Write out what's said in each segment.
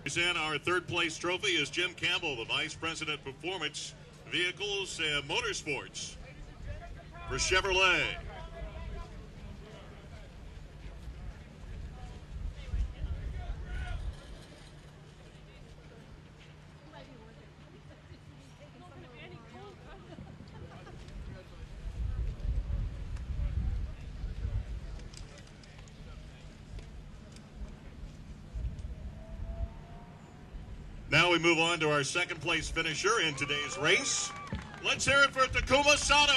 Present our third place trophy is Jim Campbell, the Vice President Performance, Vehicles and Motorsports for Chevrolet. Now we move on to our second place finisher in today's race. Let's hear it for Takuma Sato.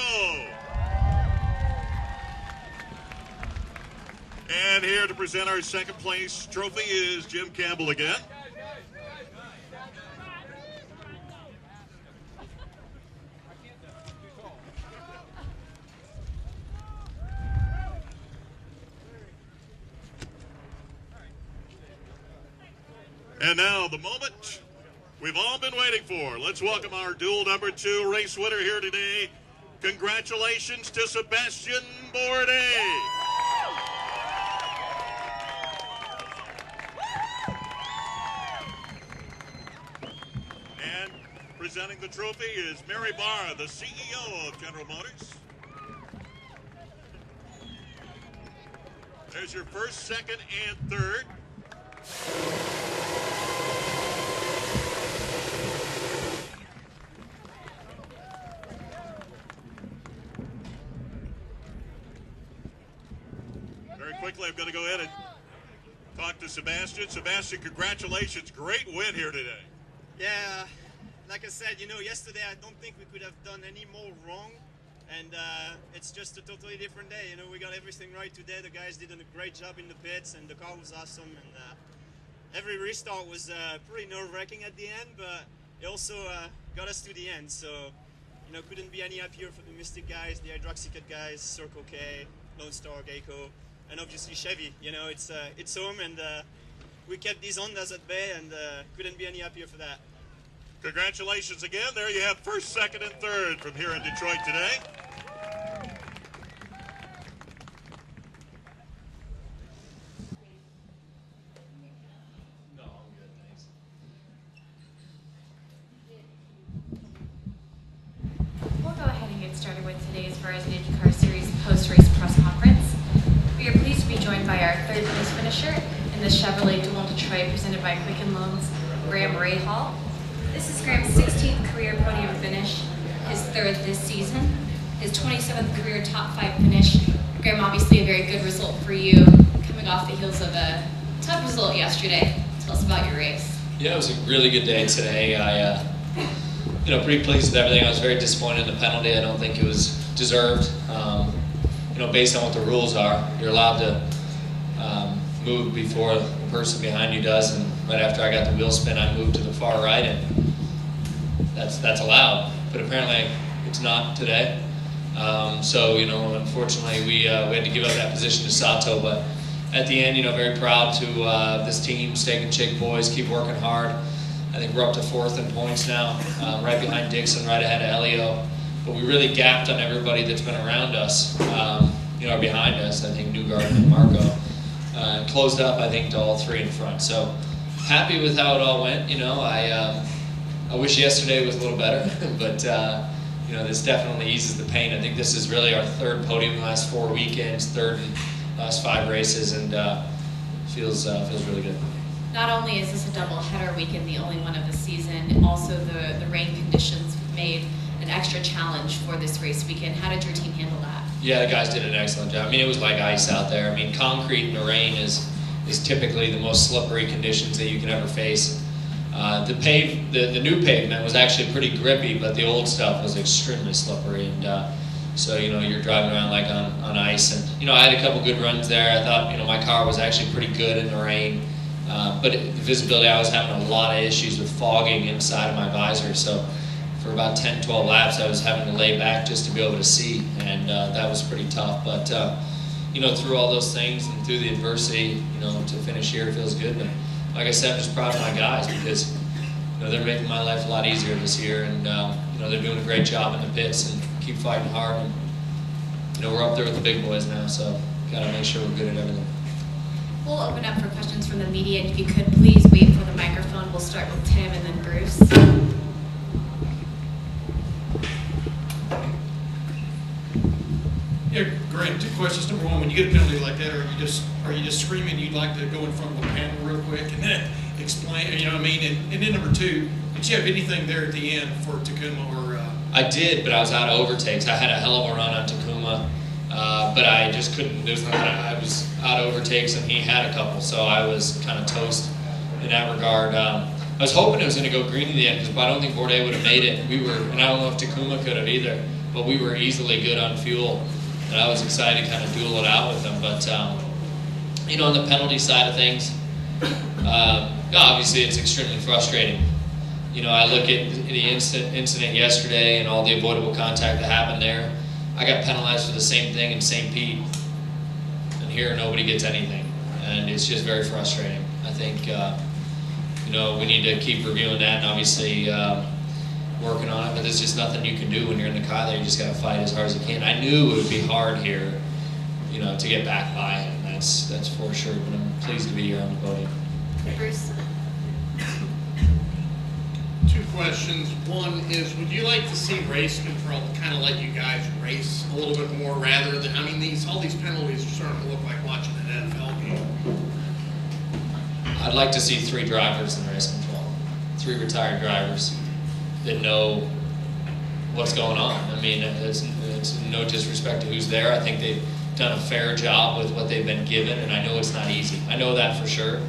And here to present our second place trophy is Jim Campbell again. And now the moment we've all been waiting for. Let's welcome our dual number 2 race winner here today. Congratulations to Sebastian Bourdais. And presenting the trophy is Mary Barr, the CEO of General Motors. There's your first, second, and third. Very quickly, I'm going to go ahead and talk to Sebastian. Sebastian, congratulations. Great win here today. Yeah, like I said, yesterday I don't think we could have done any more wrong. And it's just a totally different day. We got everything right today. The guys did a great job in the pits, and the car was awesome. And every restart was pretty nerve-wracking at the end, but it also got us to the end. So, couldn't be any happier for the Mystic guys, the Hydroxycut guys, Circle K, Lone Star, Geico, and obviously Chevy. It's home, and we kept these Hondas at bay, and couldn't be any happier for that. Congratulations again. There you have first, second, and third from here in Detroit today. No, I'm good, thanks. We'll go ahead and get started with today's Verizon IndyCar Series post-race press conference. We are pleased to be joined by our third place finisher in the Chevrolet Dual Detroit presented by Quicken Loans, Graham Rahal. This is Graham's 16th career podium finish, his third this season, his 27th career top 5 finish. Graham, obviously a very good result for you, coming off the heels of a tough result yesterday. Tell us about your race. Yeah, it was a really good day today. I, pretty pleased with everything. I was very disappointed in the penalty. I don't think it was deserved. Based on what the rules are, you're allowed to move before the person behind you does, and right after I got the wheel spin, I moved to the far right, and that's allowed. But apparently, it's not today. Unfortunately, we had to give up that position to Sato. But at the end, very proud to this team, Steak and Chick boys, keep working hard. I think we're up to 4th in points now, right behind Dixon, right ahead of Elio. But we really gapped on everybody that's been around us, or behind us. I think Newgarden and Marco. Closed up, I think, to all 3 in front. So happy with how it all went. I wish yesterday was a little better, but this definitely eases the pain. I think this is really our 3rd podium in the last 4 weekends, 3rd in the last 5 races, and feels really good. Not only is this a double-header weekend, the only one of the season, also the rain conditions made an extra challenge for this race weekend. How did your team handle that? Yeah, the guys did an excellent job. It was like ice out there. Concrete in the rain is typically the most slippery conditions that you can ever face. The new pavement was actually pretty grippy, but the old stuff was extremely slippery, and so you're driving around like on ice. And I had a couple good runs there. I thought my car was actually pretty good in the rain, but the visibility, I was having a lot of issues with fogging inside of my visor. So for about 10-12 laps, I was having to lay back just to be able to see, and that was pretty tough. But through all those things and through the adversity, to finish here feels good. And like I said, I'm just proud of my guys because they're making my life a lot easier this year, and they're doing a great job in the pits and keep fighting hard. And we're up there with the big boys now, so got to make sure we're good at everything. We'll open up for questions from the media, and if you could please wait for the microphone in front of the panel real quick and then explain, you know what I mean? And then number two, did you have anything there at the end for Tacoma or? I did, but I was out of overtakes. I had a hell of a run on Tacoma, but I just couldn't. I was out of overtakes, and he had a couple, so I was kind of toast in that regard. I was hoping it was going to go green in the end, because I don't think Bourdais would have made it. And I don't know if Tacoma could have either, but we were easily good on fuel, and I was excited to kind of duel it out with them. But you know, on the penalty side of things, obviously it's extremely frustrating. You know, I look at the incident yesterday and all the avoidable contact that happened there. I got penalized for the same thing in St. Pete, and here nobody gets anything, and it's just very frustrating. I think you know, we need to keep reviewing that and obviously working on it. But there's just nothing you can do when you're in the car there. You just got to fight as hard as you can. I knew it would be hard here, you know, to get back by him. That's for sure. But I'm pleased to be here on the podium. Bruce? Two questions. One is, would you like to see race control kind of let you guys race a little bit more rather than, I mean, all these penalties are starting to look like watching an NFL game. I'd like to see 3 drivers in race control, 3 retired drivers that know what's going on. I mean, it's no disrespect to who's there. I think they've done a fair job with what they've been given, and I know it's not easy. I know that for sure.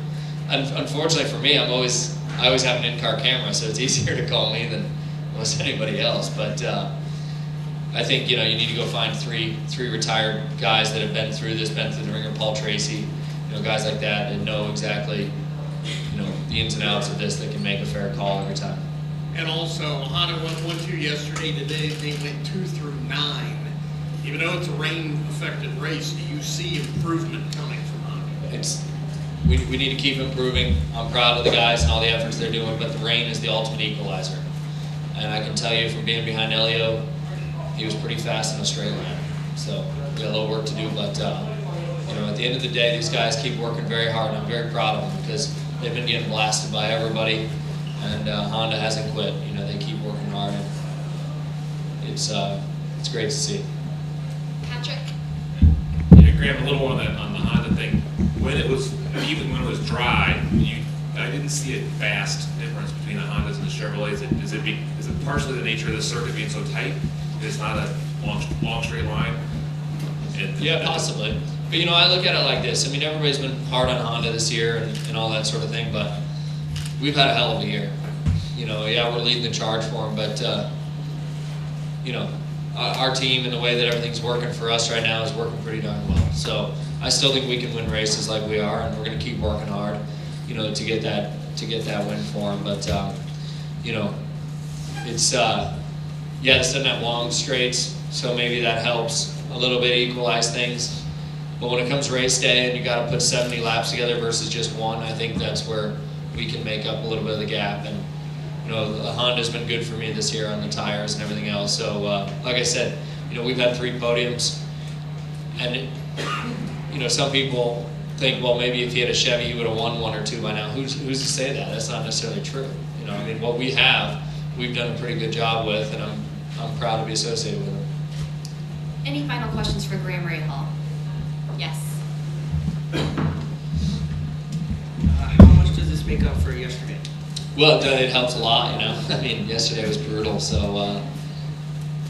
Unfortunately for me, I always have an in-car camera, so it's easier to call me than almost anybody else. But I think, you know, you need to go find three retired guys that have been through this, been through the ringer. Paul Tracy, you know, guys like that know exactly, you know, the ins and outs of this, that can make a fair call every time. And also, Honda went 1-2 yesterday. Today they went 2 through 9. Even though it's a rain-affected race, do you see improvement coming from Honda? We need to keep improving. I'm proud of the guys and all the efforts they're doing, but the rain is the ultimate equalizer. And I can tell you from being behind Elio, he was pretty fast in a straight line. So we got a little work to do, but you know, at the end of the day, these guys keep working very hard, and I'm very proud of them because they've been getting blasted by everybody, and Honda hasn't quit. You know, they keep working hard, and it's great to see. Patrick? Yeah, Graham, a little on the Honda thing. Even when it was dry, I didn't see a vast difference between the Hondas and the Chevrolets. Is it partially the nature of the circuit being so tight? It's not a long straight line. Yeah, possibly. But you know, I look at it like this. I mean, everybody's been hard on Honda this year and all that sort of thing, but we've had a hell of a year. You know, yeah, we're leading the charge for them, but you know, our team and the way that everything's working for us right now is working pretty darn well. So I still think we can win races like we are, and we're going to keep working hard, you know, to get that win for them. But you know, it's yeah, this doesn't have long straights, so maybe that helps a little bit equalize things. But when it comes race day and you got to put 70 laps together versus just one, I think that's where we can make up a little bit of the gap. And you know, the Honda's been good for me this year on the tires and everything else. So like I said, you know, we've had 3 podiums, and you know, some people think, well, maybe if he had a Chevy, he would have won 1 or 2 by now. Who's to say that? That's not necessarily true. You know, I mean, what we have, we've done a pretty good job with, and I'm proud to be associated with him. Any final questions for Graham Rahal? Yes. How much does this make up for yesterday? Well, it helps a lot, you know. I mean, yesterday was brutal, so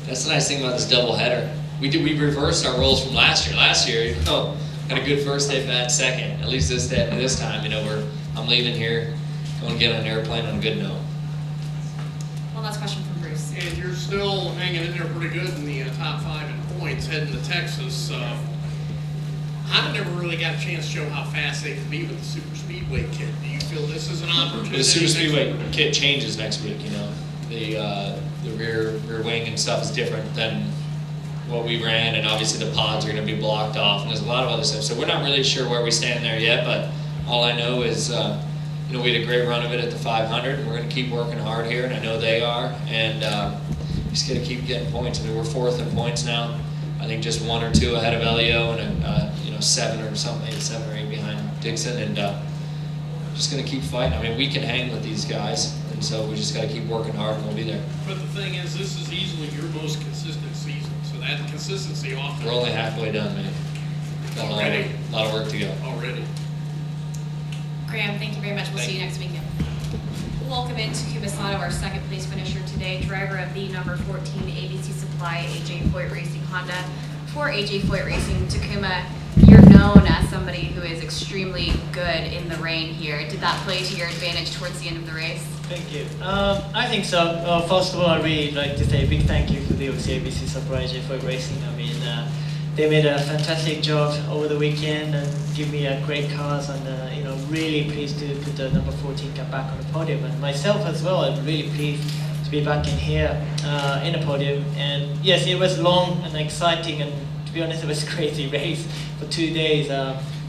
that's the nice thing about this doubleheader. We reversed our roles from last year. Last year, you know, had a good first day, bad second. At least this time, you know, I'm leaving here, going to get on an airplane on a good note. One last question from Bruce. And you're still hanging in there pretty good in the top 5 in points, heading to Texas. Honda never really got a chance to show how fast they can be with the super speedway kit. Do you feel this is an opportunity? The super speedway kit changes next week. You know, the rear wing and stuff is different than what we ran, and obviously the pods are going to be blocked off, and there's a lot of other stuff. So we're not really sure where we stand there yet. But all I know is, you know, we had a great run of it at the 500, and we're going to keep working hard here, and I know they are, and just got to keep getting points. I mean, we're 4th in points now. I think just 1 or 2 ahead of Elio, and you know, 7 or 8 behind Dixon, and just going to keep fighting. I mean, we can hang with these guys, and so we just got to keep working hard, and we'll be there. But the thing is, this is easily your most consistent season, so that consistency often. We're only halfway done, man. Got Already? A lot of work to go. Already. Graham, thank you very much. We'll see you next weekend. Welcome into Kumasato, our second place finisher today, driver of the number 14 ABC Supply AJ Foyt Racing Honda. For AJ Foyt Racing Takuma, you're known as somebody who is extremely good in the rain here. Did that play to your advantage towards the end of the race? Thank you. I think so. First of all, I'd really like to say a big thank you to the ABC Supply AJ Foyt Racing. I mean, they made a fantastic job over the weekend and give me great cars, and really pleased to put the number 14 car back on the podium. And myself as well, I'm really pleased to be back in here in the podium. And yes, it was long and exciting, and to be honest, it was a crazy race for 2 days.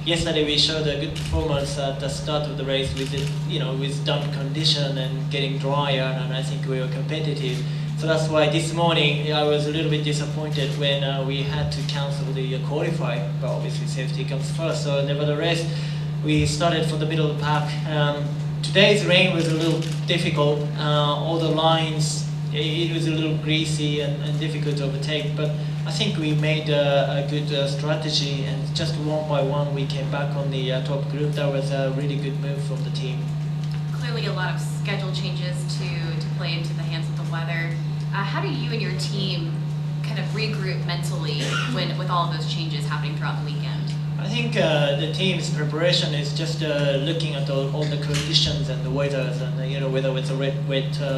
Yesterday we showed a good performance at the start of the race with with damp condition and getting drier, and I think we were competitive. So that's why this morning I was a little bit disappointed when we had to cancel the qualifying, but obviously safety comes first. So nevertheless, we started from the middle of the pack. Today's rain was a little difficult. All the lines, it was a little greasy and difficult to overtake, but I think we made a good strategy, and just one by one we came back on the top group. That was a really good move from the team. Clearly a lot of schedule changes to play into the hands of the weather. How do you and your team kind of regroup mentally with all of those changes happening throughout the weekend? I think the team's preparation is just looking at all the conditions and the weather, and whether it's a wet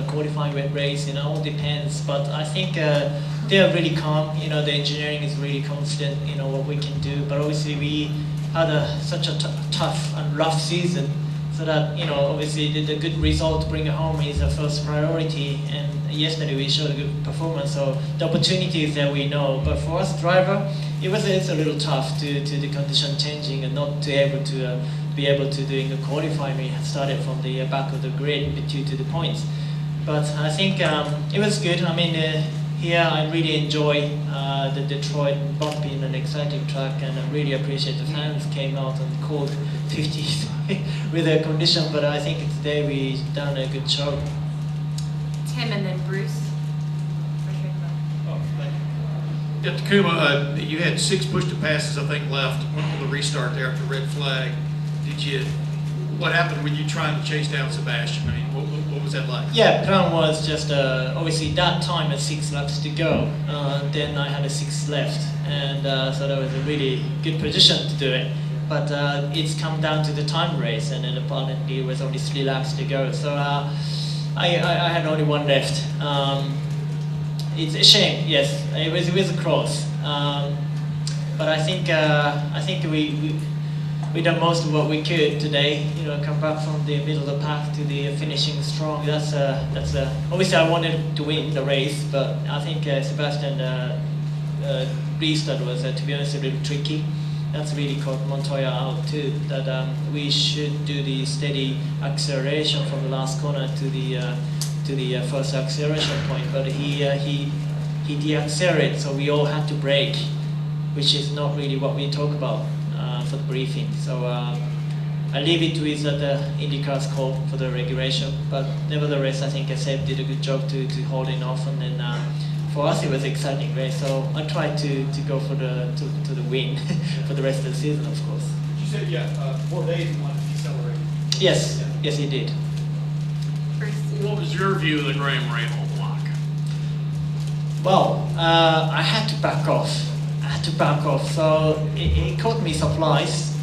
qualifying, wet race, it all depends. But I think they're really calm. The engineering is really confident. What we can do. But obviously we had such a tough and rough season, so that obviously the good result to bring it home is the first priority. And yesterday we showed a good performance. So the opportunities that we know, but for us driver, it's a little tough to the condition changing and not to be able to doing a qualifying. We started from the back of the grid due to the points, but I think it was good. I mean, here I really enjoy the Detroit bumpy and exciting track, and I really appreciate the fans came out and called 50s with the condition. But I think today we done a good job. Tim and then Bruce. Yeah, Takuma, you had 6 push-to-passes, I think, left on the restart there after red flag. What happened with you trying to chase down Sebastian? I mean, what was that like? Yeah, plan was just obviously that time at 6 laps to go. Then I had a 6 left, and so that was a really good position to do it. But it's come down to the time race, and then apparently it was only 3 laps to go. So I had only 1 left. It's a shame, yes. It was a cross, but I think we done most of what we could today. Come back from the middle of the pack to the finishing strong. That's obviously I wanted to win the race, but I think Sebastian restart was, to be honest, a little tricky. That's really caught Montoya out too. That we should do the steady acceleration from the last corner to the first acceleration point, but he de-accelerated, so we all had to brake, which is not really what we talk about for the briefing. So I leave it to the IndyCar's call for the regulation, but nevertheless I think Seb did a good job to holding off, and then for us it was an exciting race, so I tried to go for the win for the rest of the season, of course. You said 4 days you wanted to decelerate. Yes, yes he did. What was your view of the Graham Rahal block? Well, I had to back off. So it caught me surprised.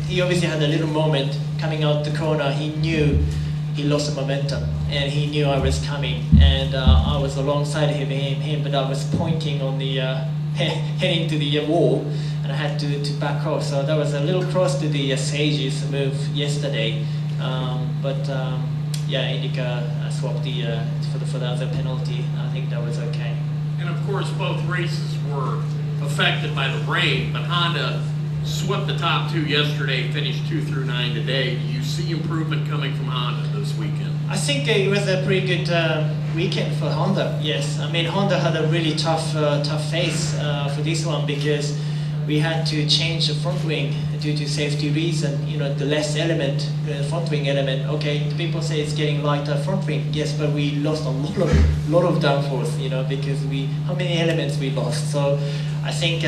He obviously had a little moment coming out the corner. He knew he lost the momentum, and he knew I was coming. And I was alongside him, but I was pointing on the heading to the wall, and I had to back off. So that was a little cross to the Sages move yesterday, yeah, IndyCar swapped for the other penalty. I think that was okay. And of course, both races were affected by the rain, but Honda swept the top 2 yesterday, finished 2 through 9 today. Do you see improvement coming from Honda this weekend? I think it was a pretty good weekend for Honda. Yes, I mean Honda had a really tough phase for this one, because we had to change the front wing due to safety reason. You know, the less element, the front wing element. Okay, people say it's getting lighter front wing. Yes, but we lost a lot of downforce. You know, because how many elements we lost. So I think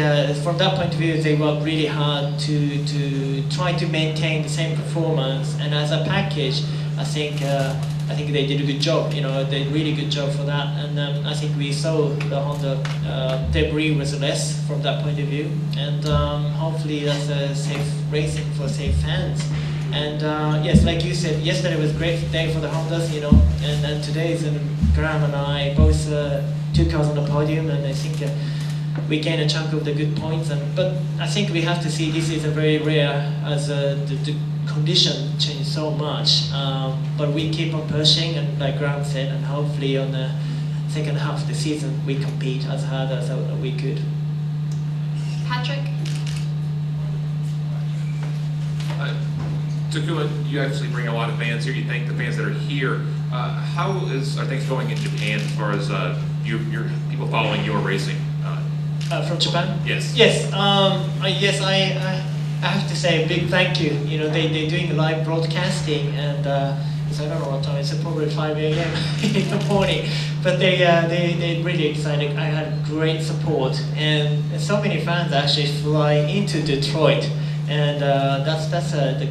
from that point of view, they worked really hard to try to maintain the same performance. And as a package, I think they did a good job. You know, they did a really good job for that. And I think we saw the Honda debris was less from that point of view. And hopefully that's a safe racing for safe fans. And yes, like you said, yesterday was a great day for the Hondas, you know. And today, Graham and I both took us on the podium, and I think we gained a chunk of the good points. But I think we have to see this is a very rare, as the condition changed so much. But we keep on pushing, and like Graham said, and hopefully on the second half of the season we compete as hard as we could. Patrick? Takuma, you actually bring a lot of fans here. You thank the fans that are here. How are things going in Japan as far as your people following your racing? From Japan? Yes. Yes. Yes. I have to say a big thank you. You know, they're doing live broadcasting, and I don't know what time. It's probably 5 a.m. in the morning. But they're really excited. I had great support, and so many fans actually fly into Detroit. And that's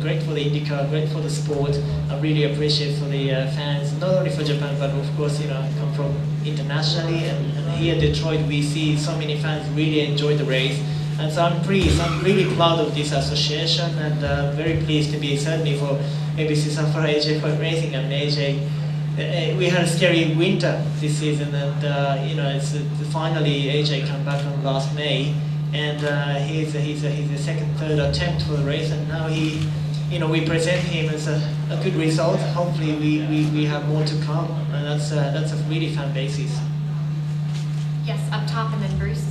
great for the IndyCar, great for the sport. I really appreciate for the fans, not only for Japan, but of course, you know, I come from internationally, and here in Detroit we see so many fans really enjoy the race. And so I'm really proud of this association, and very pleased to be certainly for ABC Safari AJ for racing. And AJ, we had a scary winter this season, and you know, it's finally AJ came back on last May. And he's a second, third attempt for the race, and now we present him as a good result. Hopefully we have more to come, and that's a really fan basis. Yes, up top, and then Bruce.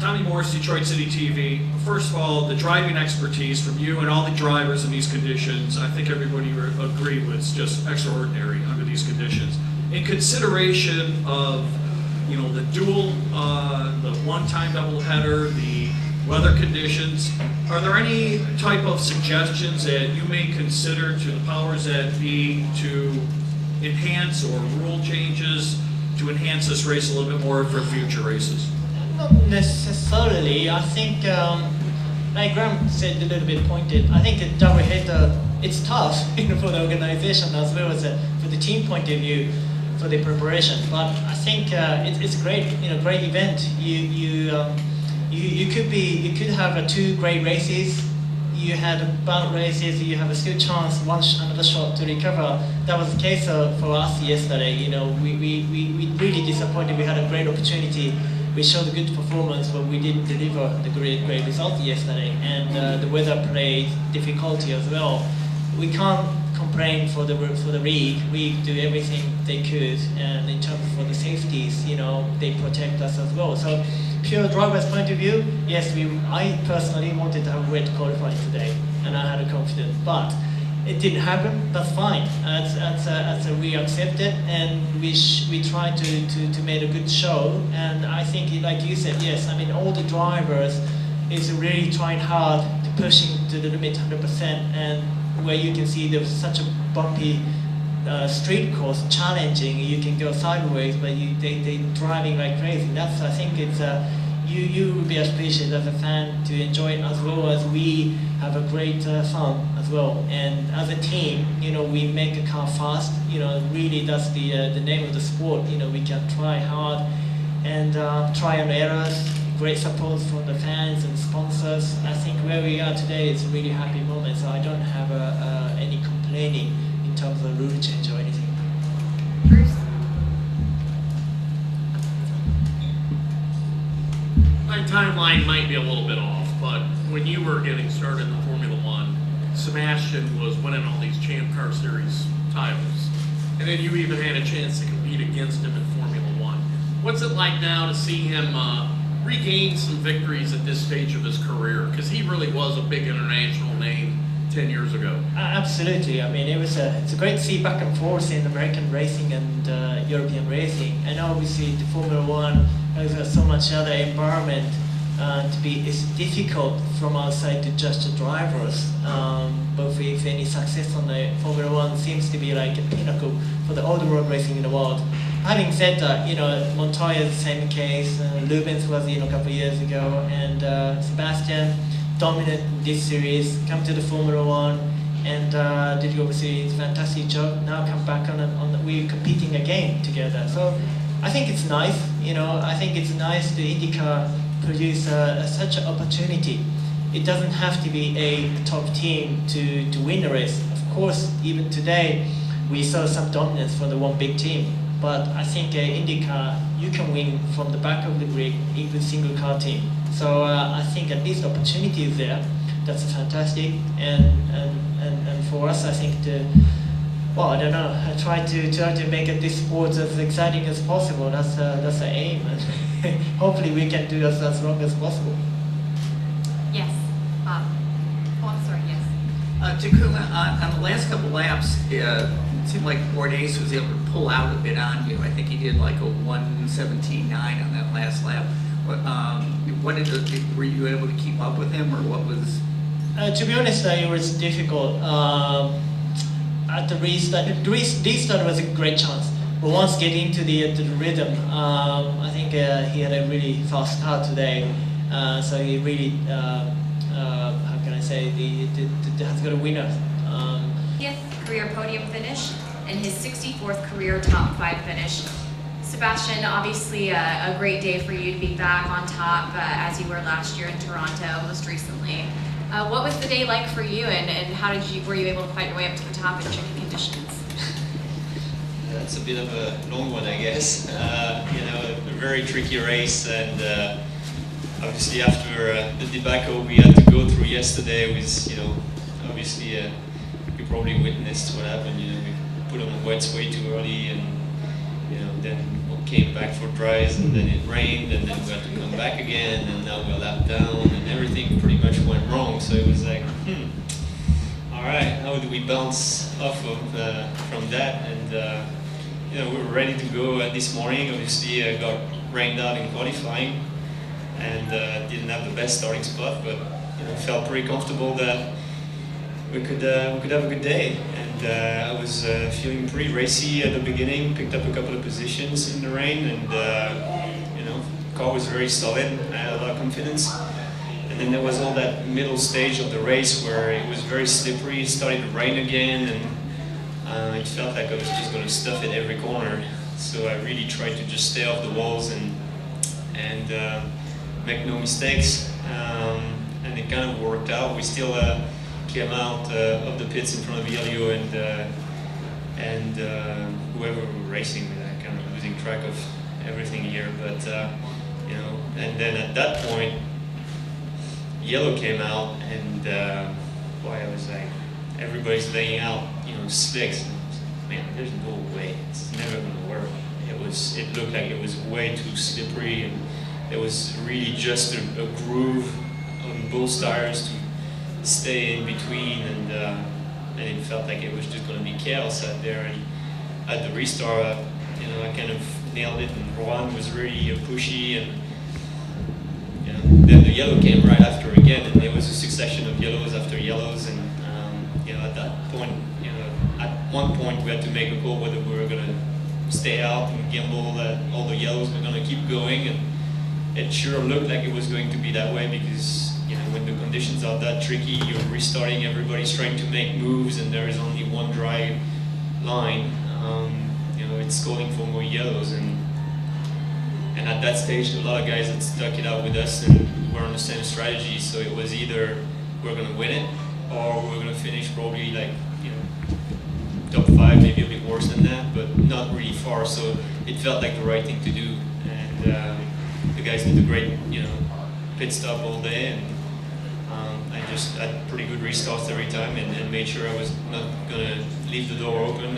Tommy Morris, Detroit City TV. First of all, the driving expertise from you and all the drivers in these conditions, I think everybody would agree was just extraordinary under these conditions. In consideration of, you know, the dual, the one-time doubleheader, the weather conditions, are there any type of suggestions that you may consider to the powers that be to enhance, or rule changes to enhance this race a little bit more for future races? Not necessarily. I think, like Graham said, a little bit pointed. I think the doubleheader, it's tough, you know, for the organization as well as for the team point of view, for the preparation. But I think it's a great, you know, great event. You could have two great races. You had bad races. You have a good chance, another shot to recover. That was the case for us yesterday. You know, we really disappointed. We had a great opportunity. We showed a good performance, but we didn't deliver the great result yesterday. And the weather played difficulty as well. We can't complain for the league. We do everything they could, and in terms of the safeties, you know, they protect us as well. So, pure driver's point of view, yes, I personally wanted to have great qualifying today, and I had a confidence, but it didn't happen. That's fine. We accept it, and we try to make a good show. And I think, like you said, yes. I mean, all the drivers is really trying hard to pushing to the limit 100%, and where you can see there's such a bumpy street course, challenging. You can go sideways, but they driving like crazy. That's, I think it's you will be appreciated as a fan to enjoy it, as well as we have a great fun as well. And as a team, you know, we make a car fast. You know, really that's the name of the sport. You know, we can try hard and try and errors. Great support from the fans and sponsors. I think where we are today is a really happy moment, so I don't have any complaining in terms of rule change or anything. Bruce? My timeline might be a little bit off, but when you were getting started in Formula One, Sebastian was winning all these Champ Car Series titles. And then you even had a chance to compete against him in Formula One. What's it like now to see him regain some victories at this stage of his career? Because he really was a big international name 10 years ago. Absolutely. I mean, it's a great to see back and forth in American racing and European racing, and obviously the Formula One has so much other environment it's difficult from outside to judge the drivers. But if any success on the Formula One seems to be like a pinnacle for the all the road racing in the world. Having said that, Montoya is the same case. Lubens was a couple of years ago, and Sebastian dominant in this series, come to the Formula One, and did obviously a fantastic job. Now come back we're competing again together. So I think it's nice. I think it's nice the IndyCar produce such an opportunity. It doesn't have to be a top team to win the race. Of course, even today we saw some dominance from the one big team. But I think IndyCar, you can win from the back of the grid, even single car team. So I think at least opportunity is there. That's fantastic. And for us, I think I don't know. I try to make this sport as exciting as possible. That's the aim, and hopefully we can do this as long as possible. Yes, Bob. Oh, I'm sorry. Yes. Takuma, on the last couple laps, it seemed like Bordes was able to pull out a bit on you. I think he did like a 1:17.9 on that last lap. Were you able to keep up with him, or what was? To be honest, it was difficult. At the restart was a great chance, but once getting into the rhythm, I think he had a really fast car today. So he really, how can I say, has got a winner. 50th career podium finish and his 64th career top 5 finish. Sebastian, obviously a great day for you to be back on top as you were last year in Toronto, most recently. What was the day like for you, and how were you able to fight your way up to the top in tricky conditions? That's a bit of a long one, I guess. A very tricky race, and obviously after the debacle we had to go through yesterday was, obviously you probably witnessed what happened. We put on the wets way too early, and then we came back for dries, and then it rained, and then we had to come back again, and now we're lapped down, and everything pretty much went wrong. So it was like, all right, how do we bounce off of from that? And we were ready to go this morning. Obviously, got rained out in qualifying, and didn't have the best starting spot, but felt pretty comfortable that we could have a good day. And I was feeling pretty racy at the beginning. Picked up a couple of positions in the rain, and the car was very solid. I had a lot of confidence. And then there was all that middle stage of the race where it was very slippery. It started to rain again, and it felt like I was just going to stuff it every corner. So I really tried to just stay off the walls and make no mistakes. And it kind of worked out. We still came out of the pits in front of Elio and whoever we were racing with. I'm kind of losing track of everything here, but and then at that point, Yellow came out, and I was like, everybody's laying out, slicks. Man, there's no way. It's never gonna work. It looked like it was way too slippery, and it was really just a groove on both tires to stay in between, and it felt like it was just going to be chaos out there. And at the restart, I kind of nailed it, and Rohan was really pushy, and then the yellow came right after again, and there was a succession of yellows after yellows, and at that point, at one point we had to make a call whether we were going to stay out and gamble that all the yellows were going to keep going, and it sure looked like it was going to be that way, because when the conditions are that tricky, you're restarting, everybody's trying to make moves, and there is only one dry line. It's calling for more yellows, and at that stage, a lot of guys had stuck it out with us, and we're on the same strategy. So it was either we're going to win it, or we're going to finish probably top 5, maybe a bit worse than that, but not really far. So it felt like the right thing to do, and the guys did a great, pit stop all day, and I just had pretty good restarts every time, and made sure I was not going to leave the door open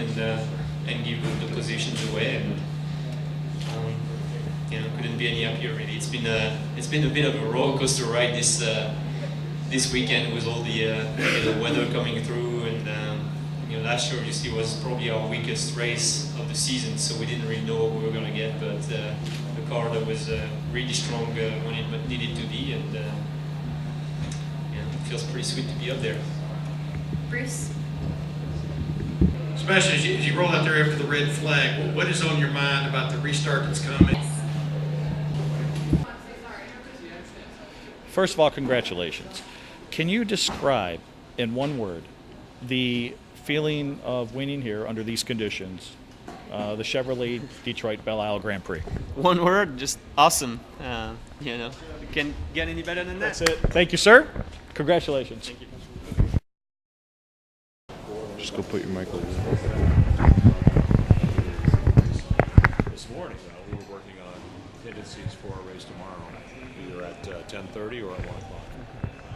and give the positions away, and couldn't be any happier really. It's been a bit of a roller coaster ride this this weekend with all the weather coming through, and last year obviously was probably our weakest race of the season, so we didn't really know what we were going to get, but the car that was really strong when it needed to be, and it feels pretty sweet to be up there. Bruce? Sebastian, as you roll out there after the red flag, what is on your mind about the restart that's coming? First of all, congratulations. Can you describe, in one word, the feeling of winning here under these conditions, the Chevrolet Detroit Belle Isle Grand Prix? One word, just awesome. You can't get any better than that. That's it. Thank you, sir. Congratulations. Thank you. Just go put your mic over there. This morning, we were working on tendencies for our race tomorrow, either at 10:30 or at 1 o'clock.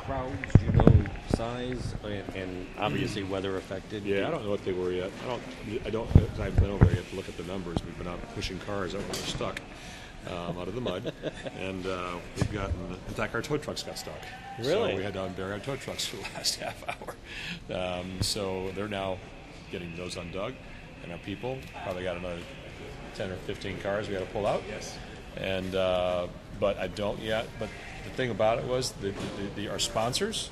Crowds, do you know size and obviously weather affected? Yeah, I don't know what they were yet. I don't. Cause I haven't been over there yet to look at the numbers. We've been out pushing cars that were stuck out of the mud, and we've gotten. In fact, our tow trucks got stuck. Really? So we had to unbury our tow trucks for the last half hour. So they're now getting those undug, and our people probably got another 10 or 15 cars we got to pull out. Yes. And but I don't yet. But the thing about it was our sponsors,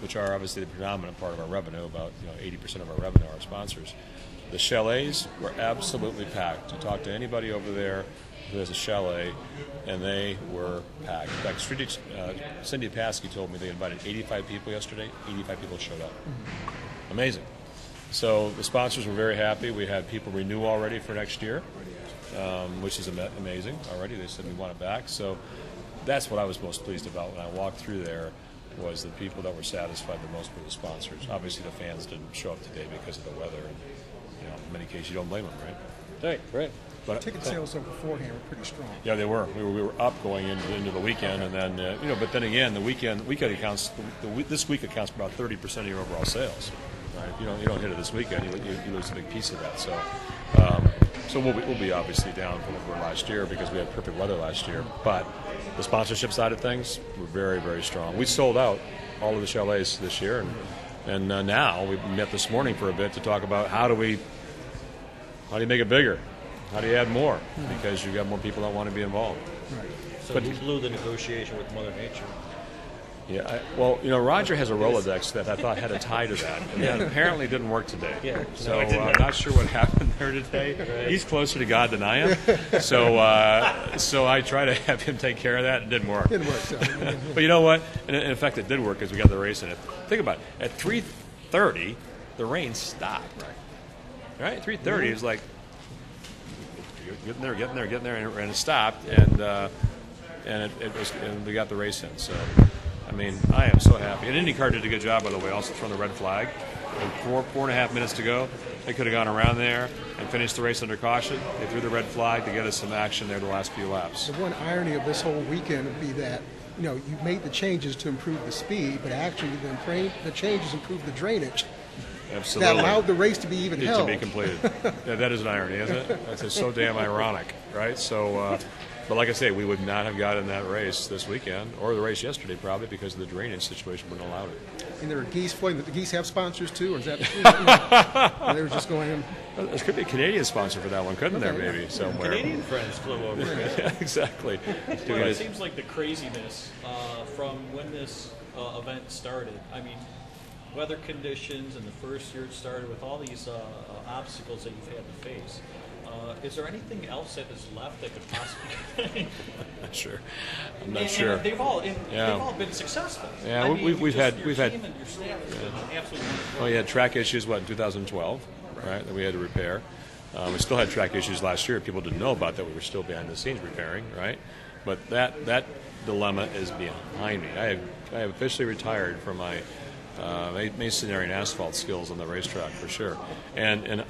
which are obviously the predominant part of our revenue, about 80% of our revenue are sponsors. The chalets were absolutely packed. You talk to anybody over there who has a chalet, and they were packed. In fact, Cindy Paskey told me they invited 85 people yesterday. 85 people showed up. Amazing. So the sponsors were very happy. We had people renew already for next year, which is amazing already. They said we want it back. So that's what I was most pleased about when I walked through there, was the people that were satisfied the most were the sponsors. Obviously the fans didn't show up today because of the weather, and in many cases you don't blame them, right? Right. But ticket sales over beforehand were pretty strong. Yeah, they were. We were up going into the weekend, and then but then again, the weekend accounts. This week accounts for about 30% of your overall sales. Right? If you don't hit it this weekend, you lose a big piece of that. So we'll be obviously down from what we were last year because we had perfect weather last year. But the sponsorship side of things were very, very strong. We sold out all of the chalets this year, and now we met this morning for a bit to talk about how do you make it bigger. How do you add more? Because you've got more people that want to be involved. Right. So you blew the negotiation with Mother Nature. Yeah, Roger has a Rolodex that I thought had a tie to that, and that apparently didn't work today. Yeah, so I'm not sure what happened there today. Right. He's closer to God than I am, so I try to have him take care of that. It didn't work. Didn't work. So. But you know what? In fact, it did work because we got the race in it. Think about it. At 3:30, the rain stopped. Right? 3:30 is like getting there, and it stopped, and we got the race in. So. I mean, I am so happy. And IndyCar did a good job, by the way, also throwing the red flag. With 4.5 minutes to go, they could have gone around there and finished the race under caution. They threw the red flag to get us some action there the last few laps. The one irony of this whole weekend would be that, you made the changes to improve the speed, but actually the changes improved the drainage. Absolutely. That allowed the race to be even held. To be completed. Yeah, that is an irony, isn't it? That's just so damn ironic, right? So, but like I say, we would not have gotten that race this weekend, or the race yesterday probably, because of the drainage situation wouldn't allow it. And there are geese floating. The geese have sponsors too, or is that? They were just going in. Well, there could be a Canadian sponsor for that one, couldn't there? Maybe somewhere. Canadian friends flew over. Yeah, exactly. Well, it seems like the craziness from when this event started. I mean, weather conditions and the first year it started with all these obstacles that you've had to face. Is there anything else that is left that could possibly? Not sure. I'm not sure. And they've all been successful. Yeah, I mean, we've had and your staff has been absolutely wonderful. Well, you had track issues in 2012, right? That we had to repair. We still had track issues last year. People didn't know about that. We were still behind the scenes repairing, right? But that dilemma is behind me. I have officially retired from my masonry and asphalt skills on the racetrack for sure, and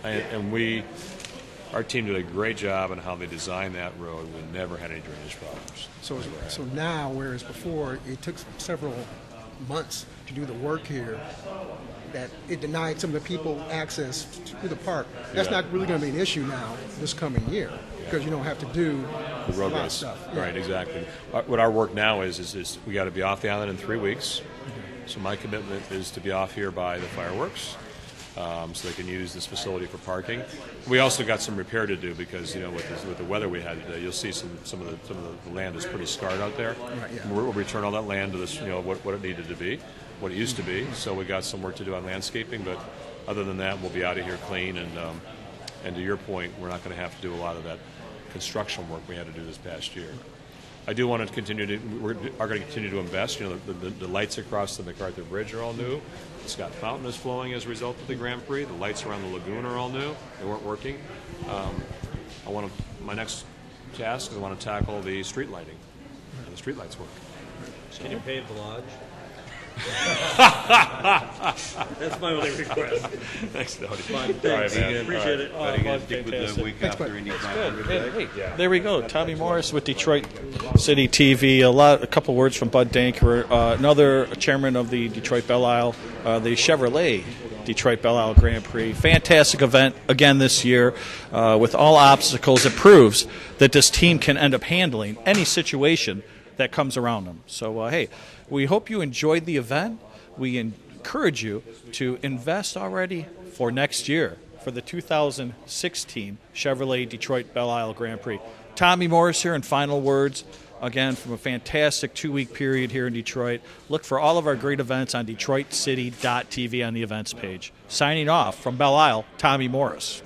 our team did a great job on how they designed that road. We never had any drainage problems. So now, whereas before it took several months to do the work here, that it denied some of the people access to the park. That's not really going to be an issue now this coming year because you don't have to do the road a lot race of stuff. Right, exactly. What our work now is we got to be off the island in 3 weeks. So my commitment is to be off here by the fireworks, so they can use this facility for parking. We also got some repair to do because with the weather we had today, you'll see some of the land is pretty scarred out there. Right, yeah. We'll return all that land to this, what it needed to be, what it used to be. So we got some work to do on landscaping, but other than that, we'll be out of here clean. And to your point, we're not going to have to do a lot of that construction work we had to do this past year. I do want to continue to. We are going to continue to invest. The lights across the MacArthur Bridge are all new. The Scott Fountain is flowing as a result of the Grand Prix. The lights around the lagoon are all new. They weren't working. My next task is I want to tackle the street lighting and the street lights work. Can you pave the lodge? That's my only request. Thanks, Dodie. Fine, All right, thanks. man. Appreciate it. Oh, Are you going Bud, to stick with the fantastic. week Thanks, after Bud. he needs That's 900 good. day? There we go. Tommy Morris with Detroit City TV. A couple words from Bud Danker, another chairman of the Detroit Belle Isle, the Chevrolet Detroit Belle Isle Grand Prix. Fantastic event again this year with all obstacles. It proves that this team can end up handling any situation that comes around them. So, hey, we hope you enjoyed the event. We encourage you to invest already for next year for the 2016 Chevrolet Detroit Belle Isle Grand Prix. Tommy Morris here in final words, again, from a fantastic 2-week period here in Detroit. Look for all of our great events on DetroitCity.tv on the events page. Signing off from Belle Isle, Tommy Morris.